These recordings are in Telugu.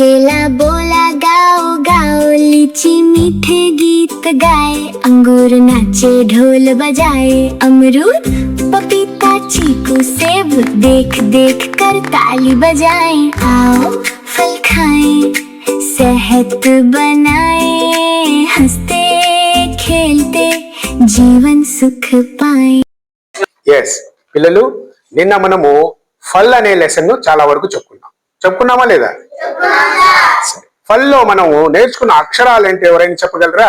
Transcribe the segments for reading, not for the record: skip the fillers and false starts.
केला बोला गाओ गाओ, लीची मीठे गीत गाए, अंगूर नाचे ढोल बजाए, अमरूद पपीता चीकू सेब देख देख कर ताली बजाए। आओ फल खाएं, सेहत बनाए, हंसते खेलते जीवन सुख पाए। ఎస్ పిల్లలు, నిన్న మనము ఫల్ అనే లెసన్ చాలా వరకు చెప్పుకున్నామా లేదా? ఫల్ లో మనము నేర్చుకున్న అక్షరాలు ఏంటి ఎవరైనా చెప్పగలరా?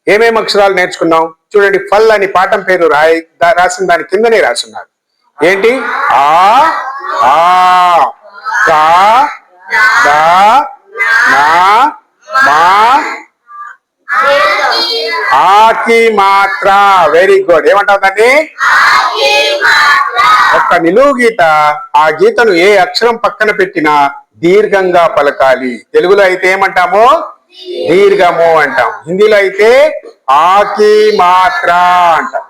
ఏమేమి అక్షరాలు నేర్చుకున్నాం చూడండి. ఫల్ అని పాఠం పేరు రాసిన దాని కిందనే రాస్తున్నారు. ఏంటి? ఆ ఆ కా దా నా మా ఆకి మాత్ర. Very good. ఏమంటావు దాన్ని? ఒక్క నిలువు గీత, ఆ గీతను ఏ అక్షరం పక్కన పెట్టినా దీర్ఘంగా పలకాలి. తెలుగులో అయితే ఏమంటాము? దీర్ఘము అంటాం. హిందీలో అయితే ఆకి మాత్ర అంటాం.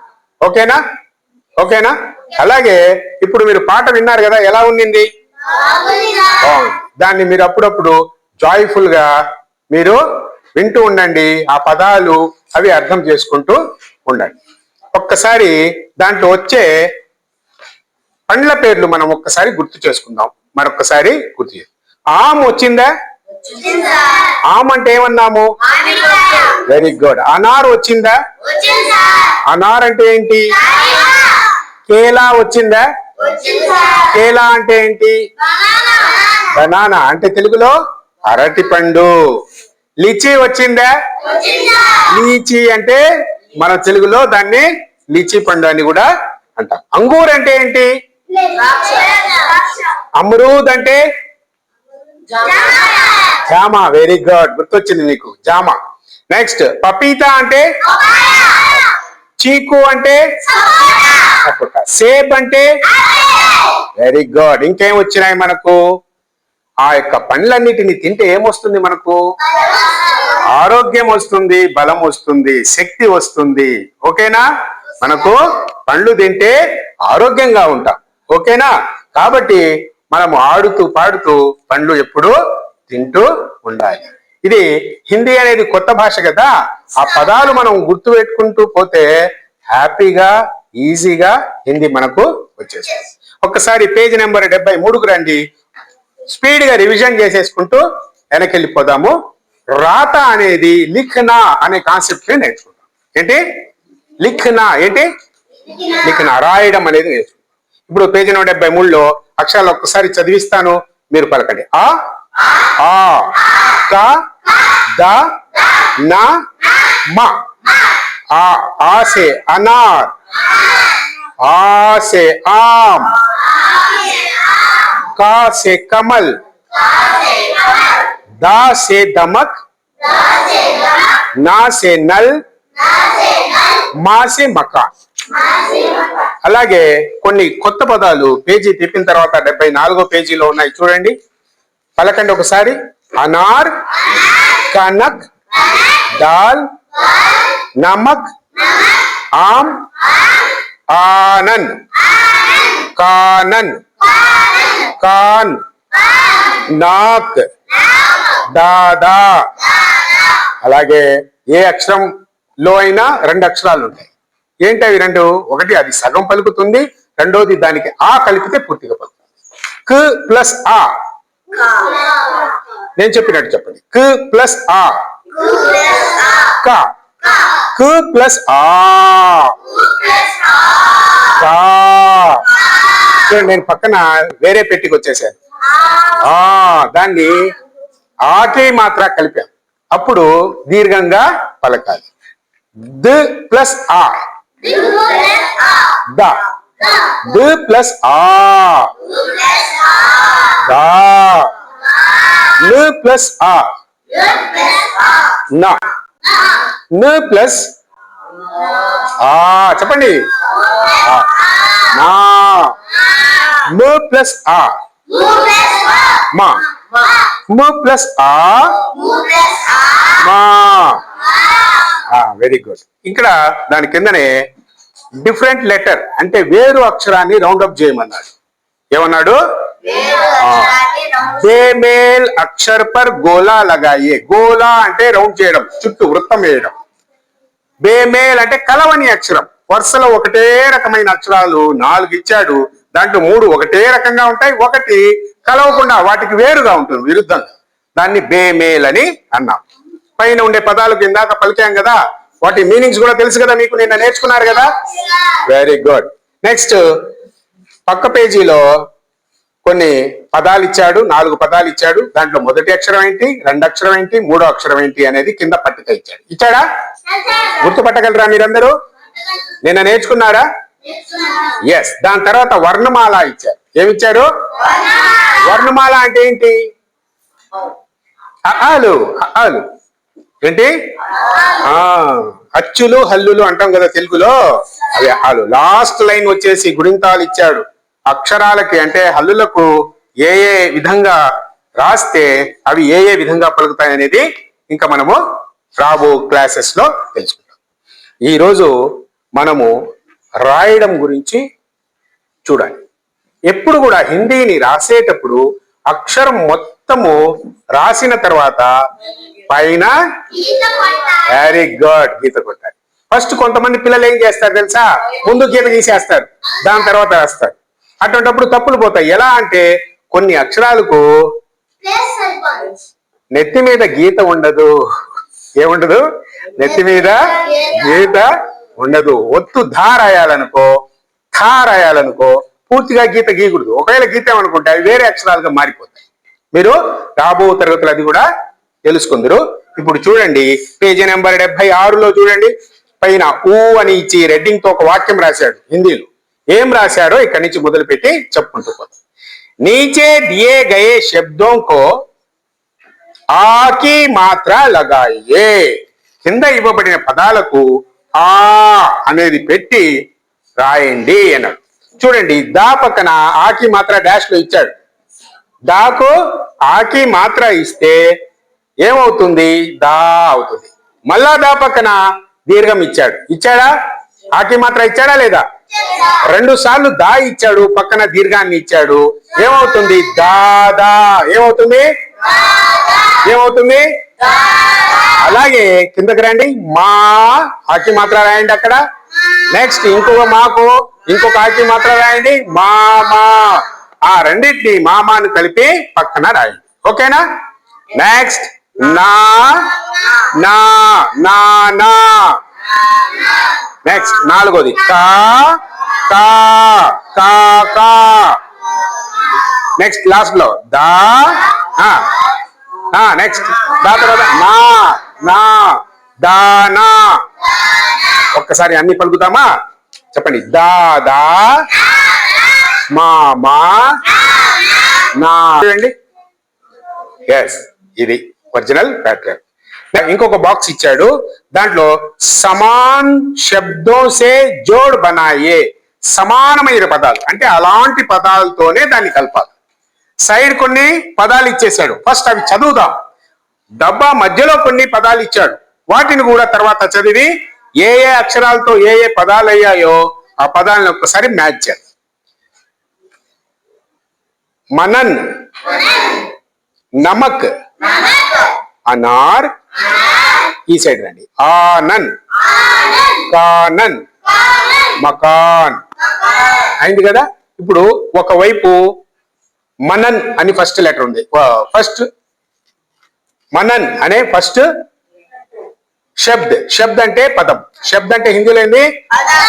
ఓకేనా? ఓకేనా? అలాగే ఇప్పుడు మీరు పాట విన్నారు కదా, ఎలా ఉండింది? దాన్ని మీరు అప్పుడప్పుడు జాయ్ఫుల్ గా మీరు వింటూ ఉండండి. ఆ పదాలు అవి అర్థం చేసుకుంటూ ఉండండి. ఒక్కసారి దాంట్లో వచ్చే పండ్ల పేర్లు మనం ఒక్కసారి గుర్తు చేసుకుందాం. మరొక్కసారి గుర్తు చేద్దాం. ఆమ్ వచ్చిందా? ఆమ్ అంటే ఏమన్నాము? Very good. అనార్ వచ్చిందా? అనార్ అంటే ఏంటి? కేలా వచ్చిందా? కేలా అంటే ఏంటి? బనానా అంటే తెలుగులో అరటి పండు. లిచీ వచ్చిందా? లీచీ అంటే మన తెలుగులో దాన్ని లీచీ పండు అని కూడా అంటాం. అంగూర్ అంటే ఏంటి? అమరూద్ అంటే జామ. వెరీ గుడ్, గుర్తొచ్చింది మీకు జామ. నెక్స్ట్ పపీతా అంటే చీకు అంటే సపోటా. సేబ్ అంటే వెరీ గుడ్. ఇంకేం వచ్చినాయి మనకు? ఆ యొక్క పండ్లన్నిటిని తింటే ఏమొస్తుంది మనకు? ఆరోగ్యం వస్తుంది, బలం వస్తుంది, శక్తి వస్తుంది. ఓకేనా? మనకు పండ్లు తింటే ఆరోగ్యంగా ఉంటాం. ఓకేనా? కాబట్టి మనము ఆడుతూ పాడుతూ పండ్లు ఎప్పుడూ తింటూ ఉండాలి. ఇది హిందీ అనేది కొత్త భాష కదా, ఆ పదాలు మనం గుర్తు పెట్టుకుంటూ పోతే హ్యాపీగా ఈజీగా హిందీ మనకు వచ్చేస్తుంది. ఒక్కసారి పేజ్ నెంబర్ 73కు రండి. స్పీడ్ గా రివిజన్ చేసేసుకుంటూ వెనకెళ్ళిపోదాము. రాత అనేది లిఖనా అనే కాన్సెప్ట్ ని నేర్చుకుంటాం. ఏంటి? లిఖనా. ఏంటి? లిఖనా, రాయడం అనేది నేర్చుకుంటాం. ఇప్పుడు పేజీ 173లో అక్షరాలు ఒక్కసారి చదివిస్తాను, మీరు పలకండి. ఆ ఆ కా దా నా మా. ఆ సే అనార్, ఆ సే ఆమ్, का से कमल, दा से दमक, ना से नल, మా से మకాన్. అలాగే కొన్ని కొత్త పదాలు పేజీ తిప్పిన తర్వాత 74వ పేజీలో ఉన్నాయి. చూడండి, పలకండి ఒకసారి. అనార్, కనక్, దాల్, నమక్, ఆమ్, ఆనన్, కానన్, కాన్, నాక్, దాదా. అలాగే ఏ అక్షరంలో అయినా 2 అక్షరాలు ఉంటాయి. ఏంటి అవి 2? ఒకటి అది సగం పలుకుతుంది, రెండోది దానికి ఆ కలిపితే పూర్తిగా పలుకుతుంది. క్ ప్లస్ ఆ. నేను చెప్పినట్టు చెప్పండి. క్ ప్లస్ ఆ, క. క్ ప్లస్ ఆ, కా. నేను పక్కన వేరే పెట్టికి వచ్చేసాను. దాన్ని ఆకి మాత్ర కలిపాం, అప్పుడు దీర్ఘంగా పలకాలి. ద ప్లస్ ఆ, ద. ద ప్లస్ ఆ, దా. న ప్లస్ ఆ, నా. న ప్లస్ ఆ, చెప్పండి. నా. మ ప్లస్ ఆ, మా. మ ప్లస్ ఆ, మా. Very good. ఇక్కడ దాని కిందనే డిఫరెంట్ లెటర్ అంటే వేరు అక్షరాన్ని రౌండప్ చేయమన్నాడు. ఏమన్నాడు? బేమేల్ అక్షర్ పర్ గోలా లగాయే. గోలా అంటే రౌండ్ చేయడం, చుట్టూ వృత్తం వేయడం. బేమేల్ అంటే కలవని అక్షరం. వరుసలో ఒకటే రకమైన అక్షరాలు 4 ఇచ్చాడు, దాంట్లో 3 ఒకటే రకంగా ఉంటాయి, ఒకటి కలవకుండా వాటికి వేరుగా ఉంటుంది, విరుద్ధంగా. దాన్ని బేమేల్ అని అన్నాం. పైన ఉండే పదాలకు ఇందాక పలికాం కదా, వాటి మీనింగ్స్ కూడా తెలుసు కదా మీకు, నిన్న నేర్చుకున్నారు కదా. Very good. నెక్స్ట్ పక్క పేజీలో కొన్ని పదాలు ఇచ్చాడు, 4 పదాలు ఇచ్చాడు. దాంట్లో మొదటి అక్షరం ఏంటి, 2 అక్షరం ఏంటి, 3వ అక్షరం ఏంటి అనేది కింద పట్టిక ఇచ్చాడు. ఇచ్చాడా? గుర్తుపట్టగలరా మీరందరూ? నిన్న నేర్చుకున్నారా? ఎస్. దాని తర్వాత వర్ణమాల ఇచ్చారు. ఏమిచ్చారు? వర్ణమాల అంటే ఏంటి? అలు అలు ఏంటి? అచ్చులు హల్లులు అంటాం కదా తెలుగులో, అవి అలు. లాస్ట్ లైన్ వచ్చేసి గుణింతాలు ఇచ్చాడు. అక్షరాలకి అంటే హల్లులకు ఏ ఏ విధంగా రాస్తే అవి ఏ ఏ విధంగా పలుకుతాయి అనేది ఇంకా మనము రాబో క్లాసెస్ లో తెలుసుకుంటాం. ఈరోజు మనము రాయడం గురించి చూడాలి. ఎప్పుడు కూడా హిందీని రాసేటప్పుడు అక్షరం మొత్తము రాసిన తర్వాత పైన వెరీ గుడ్ గీత కొట్టాలి. ఫస్ట్ కొంతమంది పిల్లలు ఏం చేస్తారు తెలుసా, ముందు గీత గీసేస్తారు, దాని తర్వాత రాస్తారు. అటువంటిప్పుడు తప్పులు పోతాయి. ఎలా అంటే కొన్ని అక్షరాలకు నెత్తి మీద గీత ఉండదు. ఏముండదు? నెత్తి మీద గీత ఉండదు. ఒత్తు ధా రాయాలనుకో, థా రాయాలనుకో పూర్తిగా గీత గీయకూడదు. ఒకవేళ గీతామనుకుంటే అవి వేరే అక్షరాలుగా మారిపోతాయి. మీరు రాబో తరగతులు అది కూడా తెలుసుకుందరు. ఇప్పుడు చూడండి పేజీ నెంబర్ 76లో చూడండి, పైన ఊ అని ఇచ్చి రెడ్డింగ్ తో ఒక వాక్యం రాశాడు హిందీలో. ఏం రాశాడో ఇక్కడి నుంచి మొదలుపెట్టి చెప్పుకుంటూ పోతాం. నీచే దియే గయే శబ్దోం కో ఆకి మాత్ర లగాయే. కింద ఇవ్వబడిన పదాలకు ఆ అనేది పెట్టి రాయండి అన్నాడు. చూడండి, దా పక్కన ఆకి మాత్ర డాష్ లో ఇచ్చాడు. దాకు ఆకి మాత్ర ఇస్తే ఏమవుతుంది? దా అవుతుంది. మళ్ళా దా పక్కన దీర్ఘం ఇచ్చాడు. ఇచ్చాడా? ఆకి మాత్ర ఇచ్చాడా లేదా? 2 సార్లు దా ఇచ్చాడు, పక్కన దీర్ఘాన్ని ఇచ్చాడు. ఏమవుతుంది? దాదా. ఏమవుతుంది? ఏమవుతుంది? అలాగే కిందకి రండి, మా ఆకి మాత్ర రాయండి అక్కడ. నెక్స్ట్ ఇంకొక మాకు ఇంకొక ఆకి మాత్ర రాయండి, మామా. ఆ రెండింటిని మామాను కలిపి పక్కన రాయండి. ఓకేనా? నెక్స్ట్ నా నా నా నా. నెక్స్ట్ 4వది కా కా కా కా. నెక్స్ట్ లాస్ట్ లో దా. నెక్స్ట్ దా తర్వాత నా నా దానా. ఒక్కసారి అన్ని పలుకుతామా? చెప్పండి. దాదా, మామా, నా. చూడండి, ఎస్, ఇది ఒరిజినల్ ప్యాటర్న్. ఇంకొక బాక్స్ ఇచ్చాడు, దాంట్లో సమాన్ శబ్దో సే జోడ్ బనాయే. సమానమైన పదాలు అంటే అలాంటి పదాలతోనే దాన్ని కలపాలి. సైడ్ కొన్ని పదాలు ఇచ్చేసాడు, ఫస్ట్ అవి చదువుదాం. డబ్బా మధ్యలో కొన్ని పదాలు ఇచ్చాడు, వాటిని కూడా తర్వాత చదివి ఏ ఏ అక్షరాలతో ఏ ఏ పదాలు అయ్యాయో ఆ పదాలను ఒక్కసారి మ్యాచ్ చేద్దాం. మనన్, నమక్, అనార్. ఈ సైడ్ రండి. ఆనన్, కానన్, మకాన్. అయింది కదా. ఇప్పుడు ఒకవైపు మనన్ అని ఫస్ట్ లెటర్ ఉంది. ఫస్ట్ మనన్ అనే ఫస్ట్ శబ్ద్. శబ్ద్ అంటే పదం. శబ్ద్ అంటే హిందీలో ఏంది?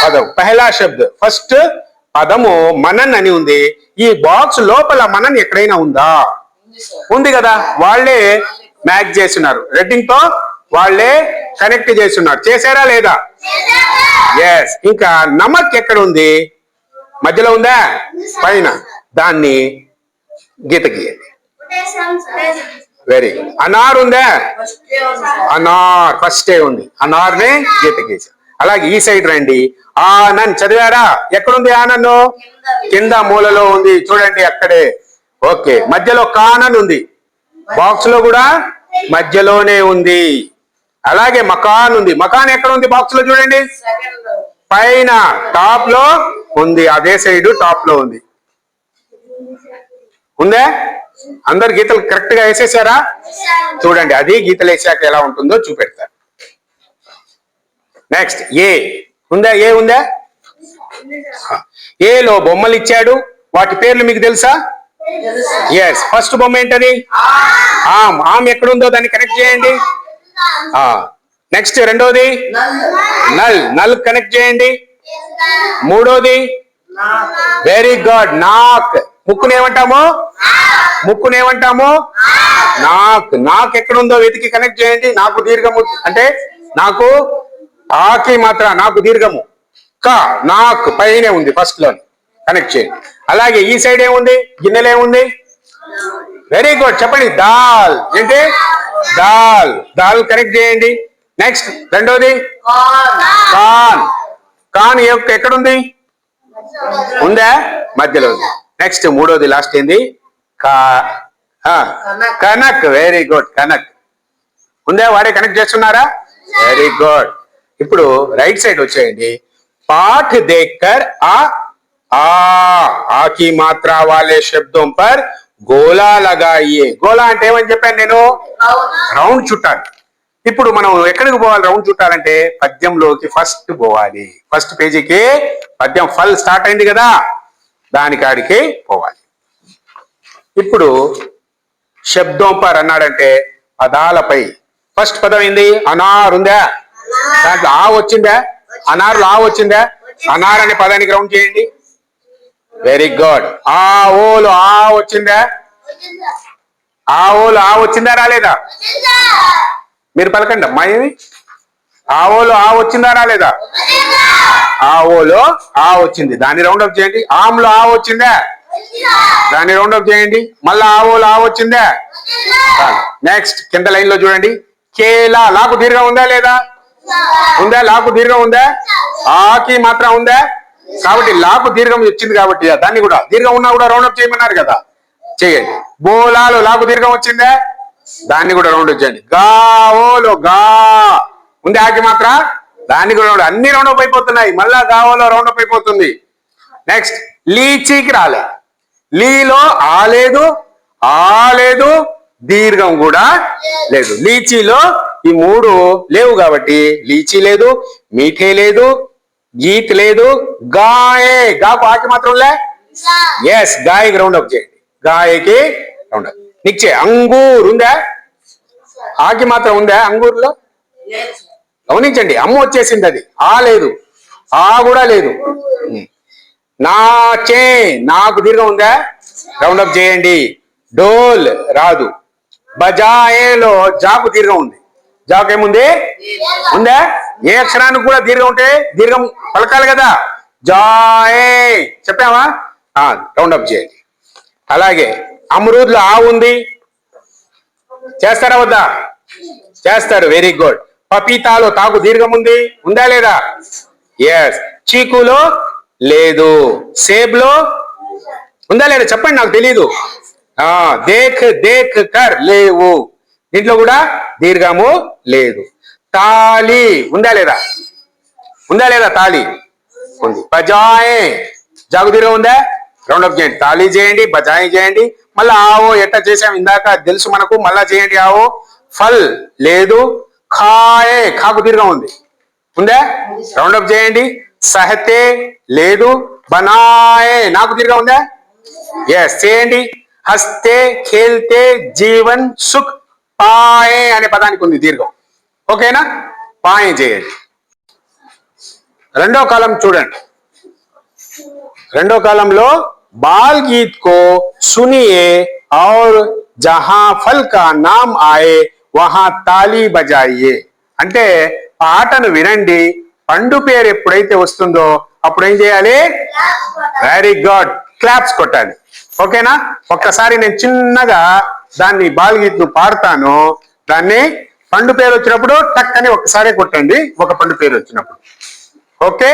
పదం. పహలా శబ్ద్, ఫస్ట్ పదము మనన్ అని ఉంది. ఈ బాక్స్ లోపల మనన్ ఎక్కడైనా ఉందా? ఉంది కదా. వాళ్ళే మ్యాచ్ చేస్తున్నారు, రెడ్డింగ్ తో వాళ్ళే కనెక్ట్ చేస్తున్నారు. చేశారా లేదా? ఎస్. ఇంకా నమక్ ఎక్కడ ఉంది? మధ్యలో ఉందా? పైన. దాన్ని గీత గీయండి. Very good. అనార్ ఉందా? అనార్ ఫస్టే ఉంది. అనార్నే గీత గీసా. అలాగే ఈ సైడ్ రండి. ఆనన్ చదివారా? ఎక్కడుంది ఆనన్ను? కింద మూలలో ఉంది, చూడండి అక్కడే. ఓకే. మధ్యలో కానన్ ఉంది, బాక్స్ లో కూడా మధ్యలోనే ఉంది. అలాగే మకాన్ ఉంది. మకాన్ ఎక్కడ ఉంది? బాక్స్ లో చూడండి, పైన టాప్ లో ఉంది. అదే సైడ్ టాప్ లో ఉంది. ఉందా? అందరు గీతలు కరెక్ట్ గా వేసేసారా? చూడండి, అది గీతలు వేసాక ఎలా ఉంటుందో చూపెడతారు. నెక్స్ట్ ఏ ఉందా? ఏ ఉందా? ఏలో బొమ్మలు ఇచ్చాడు, వాటి పేర్లు మీకు తెలుసా? ఎస్. ఫస్ట్ బొమ్మ ఏంటది? ఆమ్. ఆమ్ ఎక్కడుందో దాన్ని కనెక్ట్ చేయండి. నెక్స్ట్ రెండోది నల్. నల్ కనెక్ట్ చేయండి. మూడోది వెరీ గుడ్, నాక్. ముక్కునేమంటాము? ముక్కునేమంటాము? నాక్. నాక్ ఎక్కడుందో వెతికి కనెక్ట్ చేయండి. నాకు దీర్ఘము అంటే నాకు ఆకి మాత్ర, నాకు దీర్ఘము కా. నాక్ పైనే ఉంది ఫస్ట్ లో, కనెక్ట్ చేయండి. అలాగే ఈ సైడ్ ఏముంది? గిన్నెలు ఏముంది? వెరీ గుడ్, చెప్పండి. దాల్. ఏంటి? దాల్. దాల్ కనెక్ట్ చేయండి. నెక్స్ట్ రెండోది కాన్. కాన్ ఎక్కడుంది? ఉందా? మధ్యలో ఉంది. నెక్స్ట్ మూడోది లాస్ట్ ఏంది? కనక్. వెరీ గుడ్, కనక్ ఉందా? వాడే కనెక్ట్ చేస్తున్నారా? Very good. ఇప్పుడు రైట్ సైడ్ వచ్చేయండి. పాఠ్ దేక్కర్ आ की मात्रा वाले शब्दों पर గోలా లగాయియే. గోలా అంటే ఏమని చెప్పాను నేను? రౌండ్ చుట్టాలి. ఇప్పుడు మనం ఎక్కడికి పోవాలి రౌండ్ చుట్టాలంటే? పద్యంలోకి ఫస్ట్ పోవాలి. ఫస్ట్ పేజీకి పద్యం ఫల్ స్టార్ట్ అయింది కదా, దానికాడికి పోవాలి. ఇప్పుడు శబ్దం పర్ అన్నాడంటే పదాలపై. ఫస్ట్ పదం ఏంది? అనార్ ఉందా? దాంట్లో ఆ వచ్చిందా? అనారులో ఆ వచ్చిందా? అనార్ అనే పదానికి రౌండ్ చేయండి. Very good. ఆ ఓలు ఆ వచ్చిందా? ఆ ఓలు ఆ వచ్చిందా రాలేదా? మీరు పలకండి అమ్మా. ఏమి ఆ ఓలు ఆ వచ్చిందా రాలేదా? ఆ ఓలో ఆ వచ్చింది, దాన్ని రౌండ్ అప్ చేయండి. ఆమ్లో ఆ వచ్చిందా? దాన్ని రౌండ్ అప్ చేయండి. మళ్ళా ఆ ఓలు ఆ వచ్చిందా? నెక్స్ట్ కింద లైన్ లో చూడండి. కేలా. లాకు దీర్ఘం ఉందా లేదా? ఉందా? లాకు దీర్ఘం ఉందా? ఆకి మాత్రం ఉందా? కాబట్టి లాకు దీర్ఘం వచ్చింది కాబట్టి దాన్ని కూడా దీర్ఘం ఉన్నా కూడా రౌండ్ అప్ చేయమన్నారు కదా, చేయండి. బోలాలో లాకు దీర్ఘం వచ్చిందా? దాన్ని కూడా రౌండ్ అప్ చేయండి. గావోలో గా ఉంది ఆకి మాత్ర, దాన్ని కూడా రౌండ్. అన్ని రౌండ్ అప్ అయిపోతున్నాయి. మళ్ళా గావోలో రౌండ్ అప్ అయిపోతుంది. నెక్స్ట్ లీచీకి రాలే. లీలో ఆ లేదు, ఆ లేదు, దీర్ఘం కూడా లేదు. లీచీలో ఈ మూడు లేవు కాబట్టి లీచీ లేదు, మీఠే లేదు, గీత్ లేదు, గాయే. గాకు ఆకి మాత్రం లే. ఎస్, గాయకి రౌండ్ అప్ చేయండి. గాయకి రౌండ్ అప్. నిచ్చే అంగూర్ ఉందా? ఆకి మాత్రం ఉందా అంగూర్లో? గమనించండి, అమ్మ వచ్చేసింది, అది ఆ లేదు, ఆ కూడా లేదు. నాచే. నాకు దీర్ఘం ఉందా? రౌండ్ అప్ చేయండి. డోల్ రాదు. బజాయేలో జాకు దీర్ఘం ఉంది. జాకు ఏముంది? ఉందా? ఏ అక్షరానికి కూడా దీర్ఘం ఉంటే దీర్ఘం పలకాలి కదా. జాయే చెప్పావా? రౌండ్ అప్ చేయండి. అలాగే అమరూద్లో ఆ ఉంది, చేస్తారా వద్దా? చేస్తారు. Very good. పపీతాలో తాకు దీర్ఘం ఉంది, ఉందా లేదా? ఎస్. చీకులో లేదు. సేబ్లో ఉందా లేదా? చెప్పండి, నాకు తెలీదు. దేఖ్ దేఖ్ కర్ లేవు, దీంట్లో కూడా దీర్ఘము లేదు. తాలి ఉందా లేదా? ఉందా లేదా? తాలి ఉంది. బజాయే జాగు దీర్ఘం ఉందా? రౌండ్ అప్ చేయండి. తాలి చేయండి, బజాయి చేయండి. మళ్ళీ ఆవో ఎట్లా చేసాం ఇందాక తెలుసు మనకు, మళ్ళా చేయండి. ఆవో. ఫల్ లేదు. ఖాయే ఖాకు దీర్ఘం ఉంది, ఉందా? రౌండ్ అప్ చేయండి. సహతే లేదు. బనాయే నాకు దీర్ఘం ఉందా? ఎస్, చేయండి. హస్తే ఖేల్తే జీవన్ సుఖ్ పాయే అనే పదానికి ఉంది దీర్ఘం. ఓకేనా? పాయే చేయండి. రెండో కాలం చూడండి. రెండో కాలంలో బాల్ గీత్ కో సునియే और जहां फल का नाम आए वहां ताली बजाइए. అంటే పాటను వినండి, పండు పేరు ఎప్పుడైతే వస్తుందో అప్పుడు ఏం చేయాలి? వెరీ గుడ్, క్లాప్స్ కొట్టాలి. ఓకేనా? ఒక్కసారి నేను చిన్నగా దాన్ని బాల్ గీత్ ను పాడతాను. దాన్ని పండు పేరు వచ్చినప్పుడు టక్ అని ఒక్కసారి కొట్టండి, ఒక పండు పేరు వచ్చినప్పుడు. ఓకే,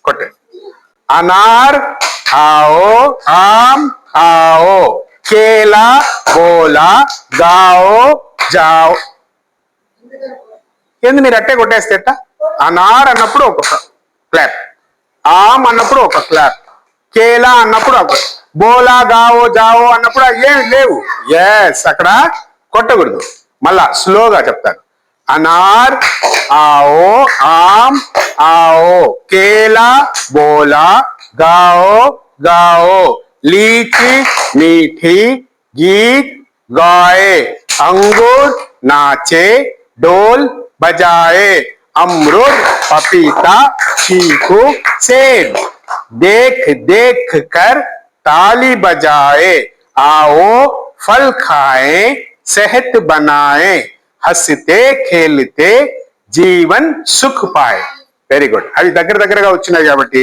కొట్టండి. अनार आओ, आम आओ, केला बोला, गाओ जाओ. ఏంది మీరు అట్టే కొట్టేస్తే ఎట్ట? అనార్ అన్నప్పుడు ఒక క్లాప్, ఆమ్ అన్నప్పుడు ఒక క్లాప్, కేలా అన్నప్పుడు ఒక, బోలా గావో జావో అన్నప్పుడు ఏమి లేవు. ఎస్, అక్కడ కొట్టకూడదు. మళ్ళా స్లోగా చెప్తాను. అనార్ आओ, आम आओ, केला बोला, गाओ गाओ, लीची मीठी गीत गाए, अंगूर नाचे ढोल बजाए, अमरूद पपीता चीकू सेब, देख देख कर ताली बजाए, आओ फल खाएं सेहत बनाए, हंसते खेलते జీవన్ సుఖ్ పాయ్. Very good. అవి దగ్గరగా వచ్చినాయి కాబట్టి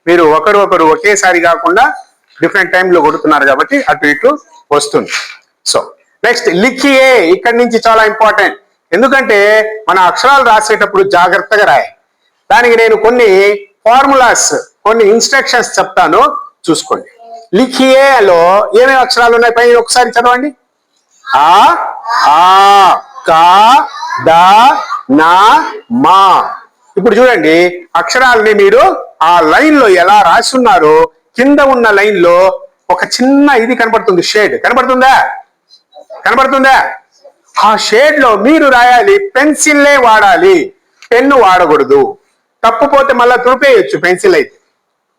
మీరు ఒకరు ఒకేసారి కాకుండా డిఫరెంట్ టైంలో కొడుతున్నారు కాబట్టి అటు ఇటు వస్తుంది. సో నెక్స్ట్ లిఖియే. ఇక్కడి నుంచి చాలా ఇంపార్టెంట్. ఎందుకంటే మన అక్షరాలు రాసేటప్పుడు జాగ్రత్తగా రాయాలి. దానికి నేను కొన్ని ఫార్ములాస్, కొన్ని ఇన్స్ట్రక్షన్స్ చెప్తాను, చూసుకోండి. లిఖియేలో ఏమేమి అక్షరాలు ఉన్నాయి పైన ఒకసారి చదవండి. ఆ, కా, దా, నా, మా. ఇప్పుడు చూడండి, అక్షరాలని మీరు ఆ లైన్ లో ఎలా రాసి ఉన్నారో కింద ఉన్న లైన్ లో ఒక చిన్న ఇది కనబడుతుంది, షేడ్ కనబడుతుందా? ఆ షేడ్ లో మీరు రాయాలి. పెన్సిల్లే వాడాలి, పెన్ను వాడకూడదు. తప్పుపోతే మళ్ళా తుడిపేయచ్చు. పెన్సిల్ అయితే,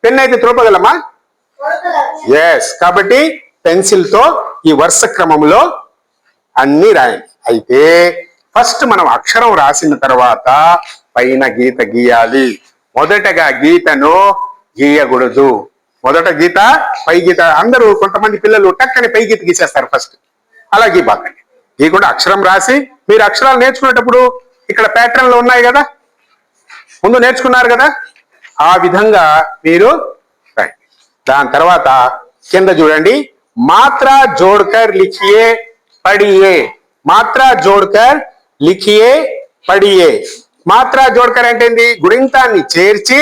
పెన్ అయితే తుడపగలమా? ఎస్. కాబట్టి పెన్సిల్ తో ఈ వరుస క్రమంలో అన్ని రాయాలి. అయితే ఫస్ట్ మనం అక్షరం రాసిన తర్వాత పైన గీత గీయాలి. మొదటగా గీతను గీయకూడదు. మొదట గీత, పై గీత. అందరూ కొంతమంది పిల్లలు టక్కని పై గీత గీసేస్తారు ఫస్ట్. అలా గీబాకండి. గీయకుండా అక్షరం రాసి, మీరు అక్షరాలు నేర్చుకునేటప్పుడు ఇక్కడ ప్యాటర్న్ లో ఉన్నాయి కదా, ముందు నేర్చుకున్నారు కదా, ఆ విధంగా మీరు రాయండి. దాని తర్వాత కింద చూడండి, మాత్రా జోడ్కర్ లిఖియే పడియే. మాత్రా జోడ్కర్ లిఖియే పడియే. మాత్రా జోడ్కర్ అంటే ఏంటి? గుణింతాన్ని చేర్చి,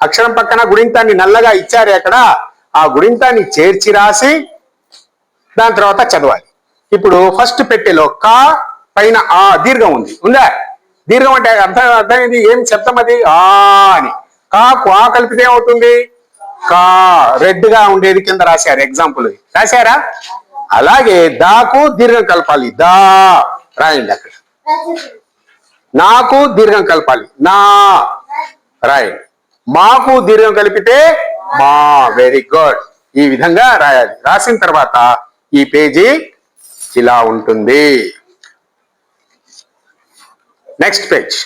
అక్షరం పక్కన గుణింతాన్ని నల్లగా ఇచ్చారు అక్కడ, ఆ గుణింతాన్ని చేర్చి రాసి దాని తర్వాత చదవాలి. ఇప్పుడు ఫస్ట్ పెట్టెలో కా పైన ఆ దీర్ఘం ఉందా? దీర్ఘం అంటే అర్థం ఏంటి? ఏం శబ్దం అది? ఆ అని. కాకు ఆ కలిపితే ఏమవుతుంది? కా. రెడ్ గా ఉండేది కింద రాశారు, ఎగ్జాంపుల్ రాశారా? అలాగే దాకు దీర్ఘం కలపాలి, దా రాయండి. అక్కడ నాకు దీర్ఘం కలపాలి, నా రాయండి. మాకు దీర్ఘం కలిపితే మా. Very good. ఈ విధంగా రాయాలి. రాసిన తర్వాత ఈ పేజీ ఇలా ఉంటుంది. Next page.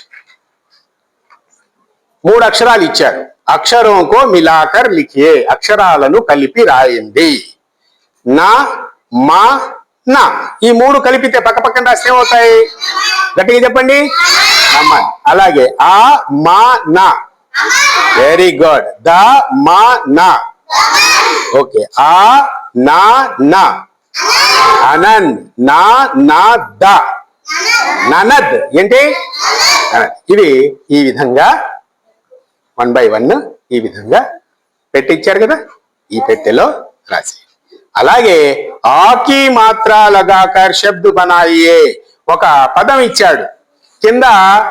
3 అక్షరాలు ఇచ్చారు. అక్షరంకో మిలాకర్ లిఖియే. అక్షరాలను కలిపి రాయండి. నా, మా, నా. ఈ 3 కలిపితే పక్క పక్కన రాస్తే ఏమవుతాయి? గట్టిగా చెప్పండి. నమ్మన్. అలాగే ఆ, మా, నా. Very good. ద, మా, నా. ఓకే. ఆ, నా, నా. అనన్, నా, నా, ద. ననద్ ఏంటి? ఇవి ఈ విధంగా 1 by 1 ఈ విధంగా పెట్టించారు కదా, ఈ పెట్టెలో రాసి. అలాగే ఆకి మాత్రా లగాకర్ శబ్ద బనాయియే. ఒక పదం ఇచ్చాడు, కింద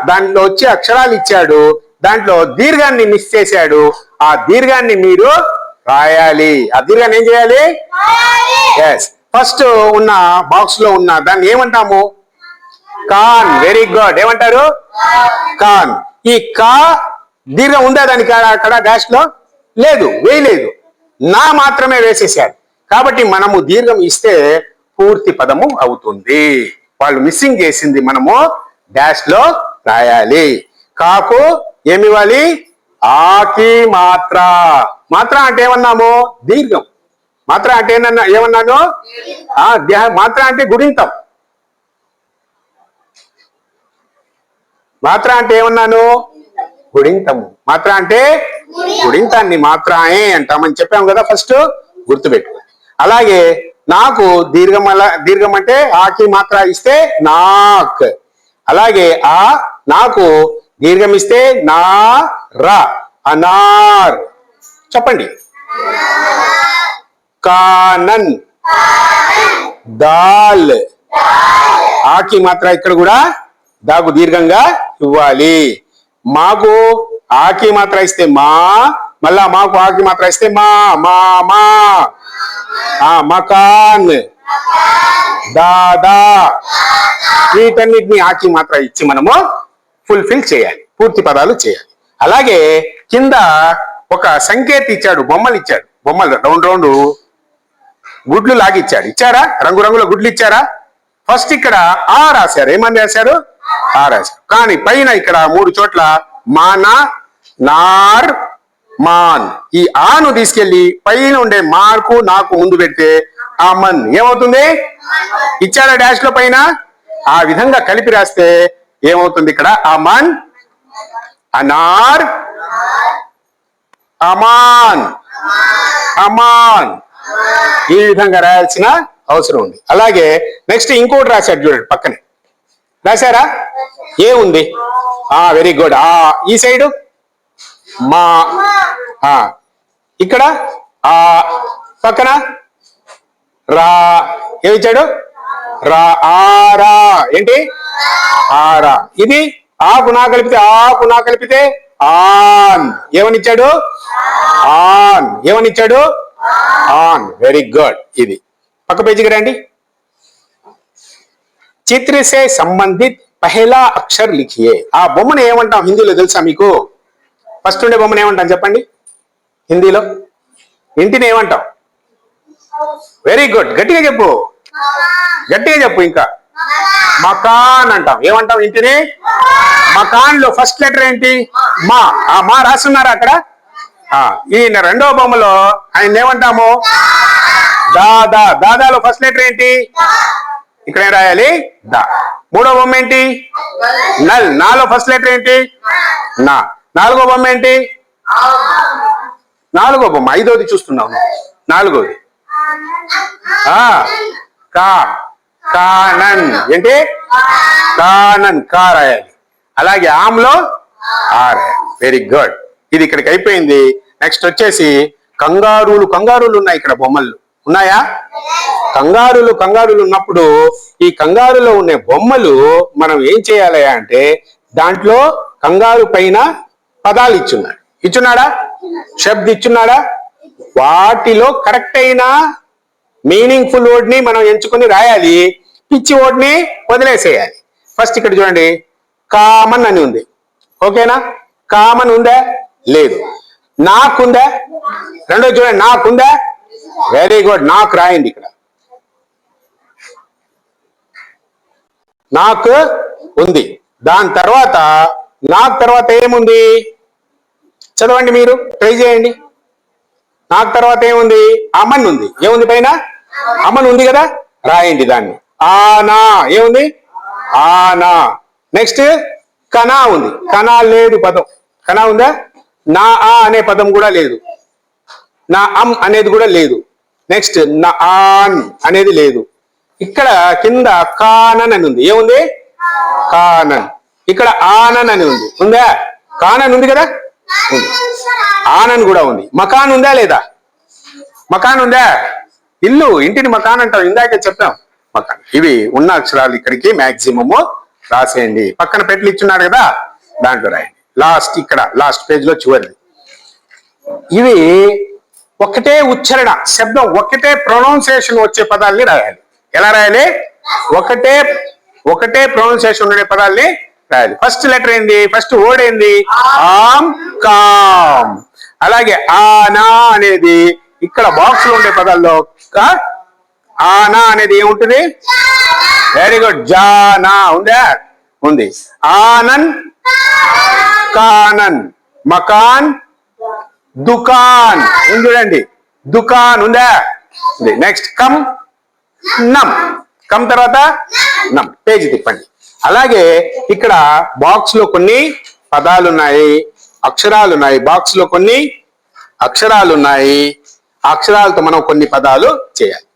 దాంట్లో వచ్చి అక్షరాలు ఇచ్చాడు, దాంట్లో దీర్ఘాన్ని మిస్ చేశాడు. ఆ దీర్ఘాన్ని మీరు రాయాలి. ఆ దీర్ఘాన్ని ఏం చేయాలి? ఎస్. ఫస్ట్ ఉన్న బాక్స్ లో ఉన్న దాన్ని ఏమంటాము? కాన్. Very good. ఏమంటారు? కాన్. ఈ కా దీర్ఘం ఉందా దానికి? అక్కడ డాష్ లో లేదు, వేయలేదు. నా మాత్రమే వేసేసారు. కాబట్టి మనము దీర్ఘం ఇస్తే పూర్తి పదము అవుతుంది. వాళ్ళు మిస్సింగ్ చేసింది మనము డాష్ లో రాయాలి. కాకు ఏమివ్వాలి? ఆకి మాత్ర. మాత్ర అంటే ఏమన్నాము? దీర్ఘం. మాత్ర అంటే ఏమన్నాను? మాత్ర అంటే గుణింతం. మాత్ర అంటే ఏమన్నాను? గుణింతము. మాత్ర అంటే గుణింతాన్ని మాత్రాయే అంటామని చెప్పాము కదా, ఫస్ట్ గుర్తుపెట్టుకోండి. అలాగే నాకు దీర్ఘం అంటే ఆకి మాత్ర ఇస్తే నాక్. అలాగే ఆ నాకు దీర్ఘం ఇస్తే నా, రా. అనార్. చెప్పండి. కానన్. దాల్. ఆకి మాత్ర ఇక్కడ కూడా దాకు దీర్ఘంగా ఇవ్వాలి. మాకు ఆకి మాత్ర ఇస్తే మా, మళ్ళా మాకు ఆకి మాత్ర ఇస్తే మా, మా, మా. మకాన్, దాదా, వీటన్నిటిని ఆకి మాత్రం ఇచ్చి మనము ఫుల్ఫిల్ చేయాలి, పూర్తి పదాలు చేయాలి. అలాగే కింద ఒక సంకేత ఇచ్చాడు, బొమ్మలు ఇచ్చాడు, బొమ్మలు రౌండ్ రౌండ్ గుడ్లు లాగిచ్చాడు. ఇచ్చారా? రంగురంగుల గుడ్లు ఇచ్చారా? ఫస్ట్ ఇక్కడ ఆ రాశారు. ఏమని రాశారు? ఆ రాశారు. కానీ పైన ఇక్కడ 3 చోట్ల మానా, నార్, మాన్, ఈ ఆను తీసుకెళ్లి పైన ఉండే మార్కు నాకు ముందు పెడితే అమన్ ఏమవుతుంది? ఇచ్చారా డాష్ లో పైన? ఆ విధంగా కలిపి రాస్తే ఏమవుతుంది? ఇక్కడ అమన్, అనార్, అమాన్, అమాన్, ఈ విధంగా రాయాల్సిన అవసరం ఉంది. అలాగే నెక్స్ట్ ఇంకోటి రాశాడు చూడండి, పక్కనే రాశారా? ఏ ఉంది? Very good. ఈ సైడు మా, ఇక్కడ పక్కన రా, ఏమిచ్చాడు? రా, ఆరా, ఏంటి? ఆరా. ఇది ఆకు నా కలిపితే, ఆకు నా కలిపితే ఆన్, ఏమనిచ్చాడు? ఆన్, ఏమనిచ్చాడు? ఆన్. Very good. ఇది పక్క పేజీకి రండి. చిత్ర సే సంబంధిత్ పహలా అక్షర్ లిఖియే. ఆ బొమ్మను ఏమంటాం హిందీలో తెలుసా మీకు? ఫస్ట్ ఉండే బొమ్మను ఏమంటాం చెప్పండి హిందీలో? ఇంటిని ఏమంటాం? వెరీ గుడ్, గట్టిగా చెప్పు, గట్టిగా చెప్పు. ఇంకా మకాన్ అంటాం. ఏమంటాం ఇంటిని? మకాన్ లో ఫస్ట్ లెటర్ ఏంటి? మా. మా రాస్తున్నారా అక్కడ? ఈ రెండవ బొమ్మలో ఆయన ఏమంటాము? దాదా. దాదాలో ఫస్ట్ లెటర్ ఏంటి? ఇక్కడ ఏం రాయాలి? దా. మూడో బొమ్మ ఏంటి? నల్. నాలో ఫస్ట్ లెటర్ ఏంటి? నా. నాలుగో బొమ్మ ఏంటి? నాలుగో బొమ్మ, ఐదోది చూస్తున్నాము. నాలుగోది కా, కానన్. ఏంటి? కానన్, కా రాయాలి. అలాగే ఆమ్లో ఆ రాయాలి. Very good. ఇది ఇక్కడికి అయిపోయింది. నెక్స్ట్ వచ్చేసి కంగారులు. కంగారులు ఉన్నాయి ఇక్కడ బొమ్మలు ఉన్నాయా? కంగారులు ఉన్నప్పుడు ఈ కంగారులో ఉండే బొమ్మలు మనం ఏం చేయాలి అంటే దాంట్లో కంగారు పైన పదాలు ఇచ్చున్నాడా? శబ్ద ఇచ్చున్నాడా? వాటిలో కరెక్ట్ అయిన మీనింగ్ఫుల్ వర్డ్ ని మనం ఎంచుకొని రాయాలి, పిచ్చి వర్డ్ ని వదిలేసేయాలి. ఫస్ట్ ఇక్కడ చూడండి, కామన్ అని ఉంది. ఓకేనా? కామన్ ఉందా? లేదు. నాకుందా? రెండో చూడండి, నాకుందా? Very good. నాకు రాయండి ఇక్కడ. నాకు ఉంది. దాని తర్వాత నాకు తర్వాత ఏముంది? చదవండి, మీరు ట్రై చేయండి. నాకు తర్వాత ఏముంది? అమన్ ఉంది. ఏముంది పైన? అమన్ ఉంది కదా, రాయండి దాన్ని. ఆనా. ఏముంది? ఆనా. నెక్స్ట్ కనా ఉంది. కనా లేదు పదం. కనా ఉందా? నా ఆ అనే పదం కూడా లేదు. నా అమ్ అనేది కూడా లేదు. నెక్స్ట్ నా ఆన్ అనేది లేదు. ఇక్కడ కింద కానన్ అని ఉంది. ఏముంది? కానన్. ఇక్కడ ఆనన్ అని ఉంది. ఉందా? కానన్ ఉంది కదా, ఉంది. ఆనన్ కూడా ఉంది. మకాన్ ఉందా లేదా? మకాన్ ఉందా? ఇల్లు, ఇంటిని మకాన్ అంటాం. ఇందాకే చెప్పాం మకాన్. ఇవి ఉన్న అక్షరాలు ఇక్కడికి మాక్సిమము రాసేయండి. పక్కన పెట్లు ఇచ్చున్నాడు కదా, దాంట్లో రాయండి. లాస్ట్ ఇక్కడ లాస్ట్ పేజ్ లో చివరిది. ఇవి ఒకటే ఉచ్చారణ, శబ్దం ఒకటే ప్రొనౌన్సియేషన్ వచ్చే పదాల్ని రాయాలి. ఎలా రాయాలి? ఒకటే ప్రొనౌన్సియేషన్ ఉండే పదాల్ని రాయాలి. ఫస్ట్ లెటర్ ఏంది? ఫస్ట్ వర్డ్ ఏంది? ఆమ్, కామ్. అలాగే ఆనా అనేది ఇక్కడ బాక్స్ లో ఉండే పదాల్లో ఆనా అనేది ఏముంటుంది? Very good. జానా ఉందా? ఉంది. ఆనన్, కానన్, మకాన్, దుకాన్ ఉంది. చూడండి, దుకాన్ ఉందా? ఉంది. నెక్స్ట్ కమ్, నమ్. కమ్ తర్వాత నమ్. పేజీ తిప్పండి. అలాగే ఇక్కడ బాక్స్ లో కొన్ని పదాలు ఉన్నాయి, అక్షరాలు ఉన్నాయి. బాక్స్ లో కొన్ని అక్షరాలు ఉన్నాయి. అక్షరాలతో మనం కొన్ని పదాలు చేయాలి.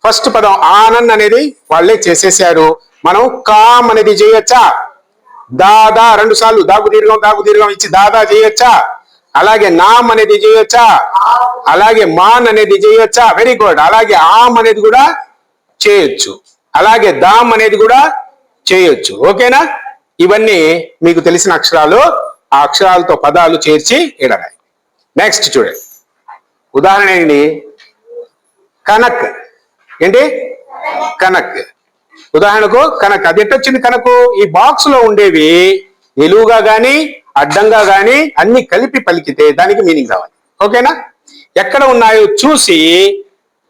ఫస్ట్ పదం ఆనంద్ అనేది వాళ్ళే చేసేసారు. మనం కామ్ అనేది చేయొచ్చా? దాదా 2 సార్లు దాగు దీర్ఘం ఇచ్చి దాదా చేయొచ్చా? అలాగే నామ్ అనేది చేయొచ్చా? అలాగే మాన్ అనేది చేయొచ్చా? Very good. అలాగే ఆమ్ అనేది కూడా చేయొచ్చు. అలాగే దామ్ అనేది కూడా చేయొచ్చు. ఓకేనా? ఇవన్నీ మీకు తెలిసిన అక్షరాలు. ఆ అక్షరాలతో పదాలు చేర్చి ఇడరాయి. నెక్స్ట్ చూడండి, ఉదాహరణ ఏంటి? కనక్ ఏంటి కనక్. ఉదాహరణకు కనక్. అది ఎట్టొచ్చింది కనకు? ఈ బాక్స్ లో ఉండేవి నిలువుగా గాని అడ్డంగా గాని అన్ని కలిపి పలికితే దానికి మీనింగ్ రావాలి. ఓకేనా? ఎక్కడ ఉన్నాయో చూసి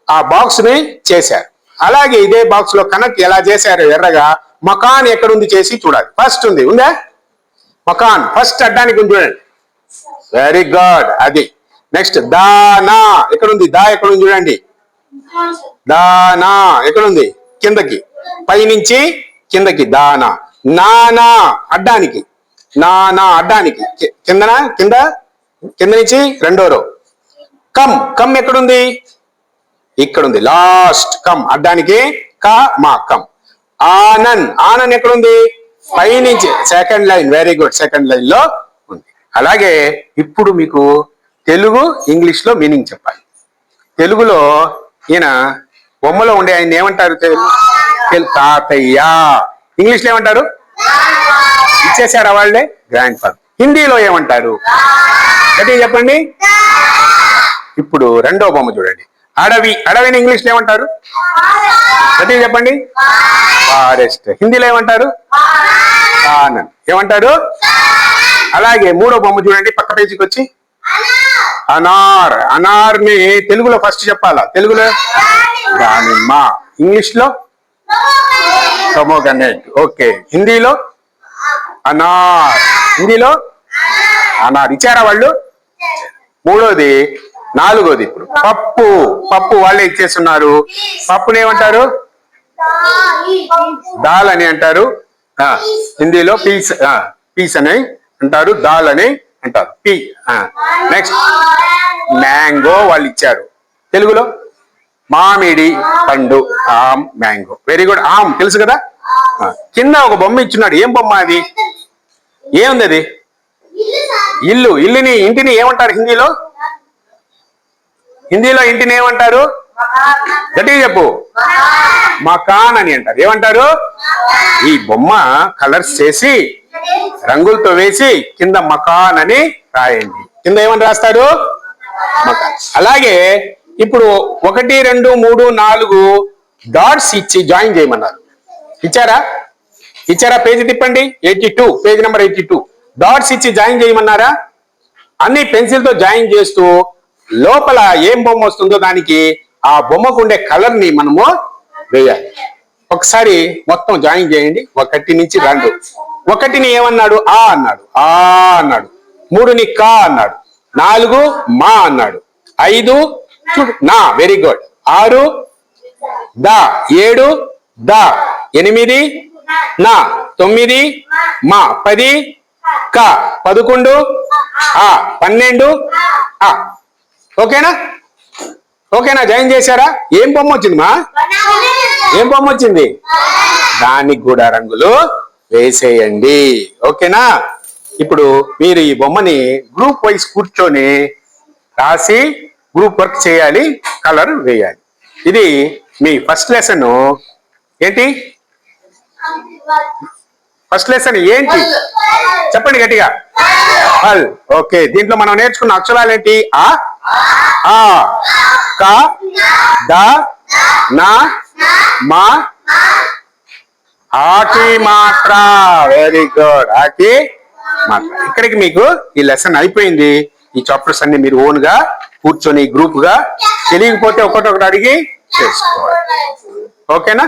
ఆ బాక్స్ ని చేశారు. అలాగే ఇదే బాక్స్ లో కనక్ ఎలా చేశారు ఎర్రగా, మకాన్ ఎక్కడుంది చేసి చూడాలి. ఫస్ట్ ఉంది, ఉందా మకాన్? ఫస్ట్ అడ్డానికి ఉంది చూడండి. Very good. అది నెక్స్ట్ దానా ఎక్కడుంది? దా ఎక్కడుంది చూడండి. దానా ఎక్కడుంది? కిందకి, పైనుంచి కిందకి దానా. నానా అడ్డానికి, నానా అడ్డానికి కిందన, కింద కింద నుంచి రెండో రో. కమ్, కమ్ ఎక్కడుంది? ఇక్కడుంది లాస్ట్. కమ్ అడ్డానికి కా మా కమ్. ఆనన్, ఆనన్ ఎక్కడుంది? పైనుంచి second line. Very good, second line లో ఉంది. అలాగే ఇప్పుడు మీకు తెలుగు ఇంగ్లీష్ లో మీనింగ్ చెప్పాలి. తెలుగులో ఈయన బొమ్మలో ఉండే ఆయన ఏమంటారు? తాతయ్య. ఇంగ్లీష్ లో ఏమంటారు? ఇచ్చేసారా వాళ్ళే? Grand father. హిందీలో ఏమంటారు? గట్టిగా చెప్పండి. ఇప్పుడు రెండో బొమ్మ చూడండి. అడవి, అడవిని ఇంగ్లీష్ లో ఏమంటారు? గట్టిగా చెప్పండి. ఫారెస్ట్. హిందీలో ఏమంటారు? ఆనంద్. ఏమంటారు? అలాగే మూడో బొమ్మ చూడండి, పక్క పేజీకి వచ్చి. అనార్, అనార్ ని తెలుగులో ఫస్ట్ చెప్పాలా? తెలుగులో దానిమ్మ. ఇంగ్లీష్ లో పొమోగ్రనేట్. ఓకే. హిందీలో అనార్, హిందీలో అనార్. ఇచ్చారా వాళ్ళు? మూడోది. నాలుగోది ఇప్పుడు పప్పు. పప్పు వాళ్ళే ఇచ్చేస్తున్నారు. పప్పుని ఏమంటారు? దాల్ అని అంటారు. హిందీలో పీస్, పీస్ అని అంటారు. దాల్ అని అంటారు. పీ. నెక్స్ట్ మ్యాంగో వాళ్ళు ఇచ్చారు. తెలుగులో మామిడి పండు. ఆమ్, మ్యాంగో. Very good. ఆమ్ తెలుసు కదా. కింద ఒక బొమ్మ ఇచ్చున్నాడు. ఏం బొమ్మ అది? ఏముంది అది? ఇల్లు. ఇల్లుని, ఇంటిని ఏమంటారు హిందీలో? హిందీలో ఇంటిని ఏమంటారు? గట్టిగా చెప్పు. మకాన్ అని అంటారు. ఏమంటారు? ఈ బొమ్మ కలర్స్ చేసి రంగులతో వేసి కింద మకాన్ అని రాయండి. కింద ఏమని రాస్తారు? మకాన్. అలాగే ఇప్పుడు 1, 2, 3, 4 డాట్స్ ఇచ్చి జాయిన్ చేయమన్నారు. ఇచ్చారా? ఇచ్చారా? పేజీ తిప్పండి. 82, పేజ్ నెంబర్ 82. డాట్స్ ఇచ్చి జాయిన్ చేయమన్నారా? అన్ని పెన్సిల్ తో జాయిన్ చేస్తూ లోపల ఏం బొమ్మ వస్తుందో దానికి ఆ బొమ్మకు ఉండే కలర్ ని మనము వేయాలి. ఒకసారి మొత్తం జాయిన్ చేయండి. 1 నుంచి 2. 1ని ఏమన్నాడు? ఆ అన్నాడు. ఆ అన్నాడు. 3ని కా అన్నాడు. 4 మా అన్నాడు. 5 చూడు నా. Very good. 6 దా. 7 దా. 8 నా. 9 మా. 10 కా. 11 ఆ. 12 ఆ. ఓకేనా? ఓకేనా? జాయిన్ చేశారా? ఏం బొమ్మ వచ్చింది మా? ఏం బొమ్మ వచ్చింది? దానికి కూడా రంగులు వేసేయండి. ఓకేనా? ఇప్పుడు మీరు ఈ బొమ్మని గ్రూప్ వైజ్ కూర్చొని రాసి గ్రూప్ వర్క్ చేయాలి, కలర్ వేయాలి. ఇది మీ ఫస్ట్ లెసన్. ఏంటి ఫస్ట్ లెసన్? ఏంటి చెప్పండి గట్టిగా. హల్. ఓకే. దీంట్లో మనం నేర్చుకున్న అక్షరాలు ఏంటి? ఆ, ఆ, క, ద, నా, మా, ఆకి మాత్ర. Very good. ఆకి మాత్ర. ఇక్కడికి మీకు ఈ లెసన్ అయిపోయింది. ఈ చాప్టర్స్ అన్ని మీరు ఓన్ గా కూర్చొని గ్రూప్ గా, తెలియకపోతే ఒకటొకటి అడిగి చేసుకోవాలి. ఓకేనా?